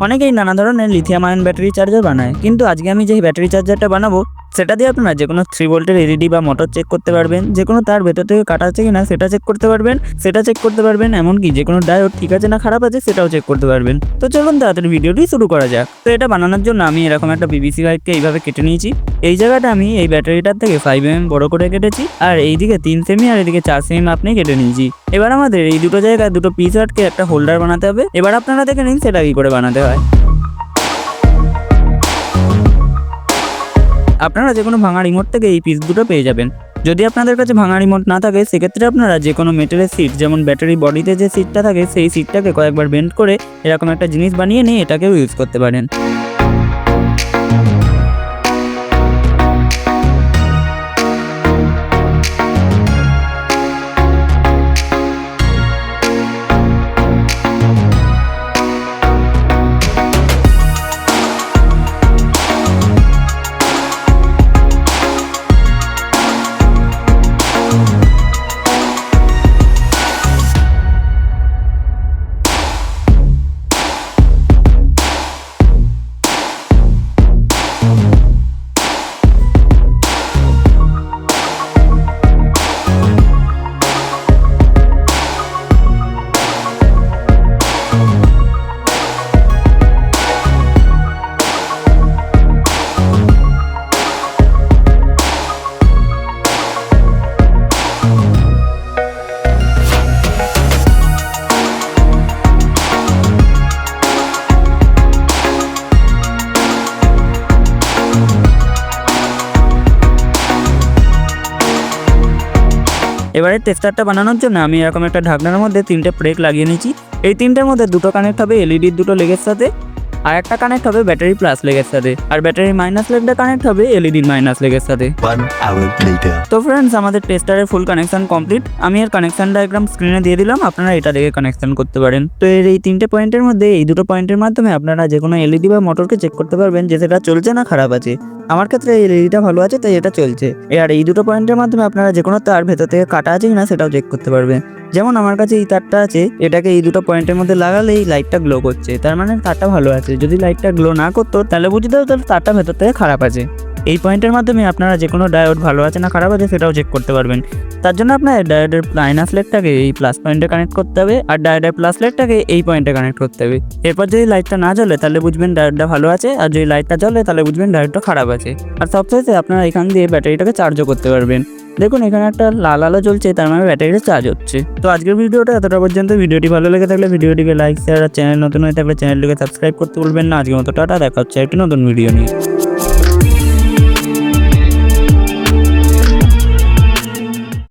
অনেকেই নানা ধরনের লিথিয়াম আয়ন ব্যাটারি চার্জার বানায়, কিন্তু আজকে আমি যে ব্যাটারি চার্জারটা বানাবো সেটা দিয়ে আপনারা যে কোনো 3 ভোল্টের এলইডি বা মোটর চেক করতে পারবেন, যে কোনো তার ভেতর থেকে কাটা আছে কিনা সেটা চেক করতে পারবেন, এমনকি যে কোনো ডায়োড ঠিক আছে না খারাপ আছে সেটাও চেক করতে পারবেন। তো চলুন তাড়াতাড়ি ভিডিওটি শুরু করা যাক। তো এটা বানানোর জন্য আমি এরকম একটা পিভিসি পাইপকে এইভাবে কেটে নিয়েছি। এই জায়গাটা আমি এই ব্যাটারিটার থেকে 5 mm বড় করে কেটেছি, আর এইদিকে 3 সেমি আর এদিকে 4 সেমি আপনি কেটে নিয়েছি। এবার আমাদের এই দুটো জায়গায় দুটো পিস আটকে একটা হোল্ডার বানাতে হবে। এবার আপনারা দেখে নিন সেটা কি করে বানাতে হয়। আপনারা যে কোনো ভাঙা রিমোট থেকে এই পিস দুটো পেয়ে যাবেন। যদি আপনাদের কাছে ভাঙা রিমোট না থাকে সেক্ষেত্রে আপনারা যে কোনো মেটালের সিট, যেমন ব্যাটারি বডিতে যে সিটটা থাকে সেই সিটটাকে কয়েকবার বেন্ড করে এরকম একটা জিনিস বানিয়ে নিয়ে এটাকেও ইউজ করতে পারেন। এবারে টেস্টারটা বানানোর জন্য আমি এরকম একটা ঢাকনার মধ্যে 3টে ব্রেক লাগিয়ে নিয়েছি। এই 3টের মধ্যে দুটো কানেক্ট হবে এলইডির দুটো লেগের সাথে, আর একটা কানেক্ট হবে ব্যাটারি প্লাস লেগের সাথে, আর ব্যাটারি মাইনাস লেগটা কানেক্ট হবে এলইডির মাইনাস লেগের সাথে। তো ফ্রেন্ডস, আমাদের টেস্টারের ফুল কানেকশন কমপ্লিট। আমি এর কানেকশন ডায়াগ্রাম স্ক্রিনে দিয়ে দিলাম, আপনারা এটা দেখে কানেকশন করতে পারেন। তো এর এই 3টে পয়েন্টের মধ্যে এই দুটো পয়েন্টের মাধ্যমে আপনারা যে কোনো এলইডি বা মোটরকে চেক করতে পারবেন যে সেটা চলছে না খারাপ আছে। আমার ক্ষেত্রে এই এলইডিটা ভালো আছে তাই এটা চলছে। আর এই দুটো পয়েন্টের মাধ্যমে আপনারা যে কোনো তার ভেতর থেকে কাটা আছে কিনা সেটাও চেক করতে পারবেন। যেমন আমার কাছে এই তারটা আছে, এটাকে এই দুটো পয়েন্টের মধ্যে লাগালে এই লাইটটা গ্লো করছে, তার মানে তারটা ভালো আছে। যদি লাইটটা গ্লো না করতো তাহলে বুঝতে হবে তাহলে তারটা ভেতর থেকে খারাপ আছে। এই পয়েন্টের মাধ্যমে আপনারা যে কোনো ডায়োড ভালো আছে না খারাপ আছে সেটাও চেক করতে পারবেন। তার জন্য আপনার ডায়োডের মাইনাস লেগটাকে এই প্লাস পয়েন্টে কানেক্ট করতে হবে, আর ডায়োডের প্লাস লেগটাকে এই পয়েন্টে কানেক্ট করতে হবে। এরপর যদি লাইটটা না জ্বলে তাহলে বুঝবেন ডায়োডটা ভালো আছে, আর যদি লাইটটা জ্বলে তাহলে বুঝবেন ডায়োডটা খারাপ আছে। আর সবচেয়ে আপনারা এখান দিয়ে ব্যাটারিটাকে চার্জও করতে পারবেন। দেখুন এখানে একটা লাল আলো জ্বলছে, তার মানে ব্যাটারিটা চার্জ হচ্ছে। তো আজকের ভিডিওটা এতটা পর্যন্ত। ভিডিওটি ভালো লেগে থাকলে ভিডিওটিকে লাইক, শেয়ার, আর চ্যানেল নতুন হয়ে থাকলে চ্যানেলটিকে সাবস্ক্রাইব করতে ভুলবেন না। আজকের মতো টাটা, দেখা হচ্ছে একটি নতুন ভিডিও নিয়ে।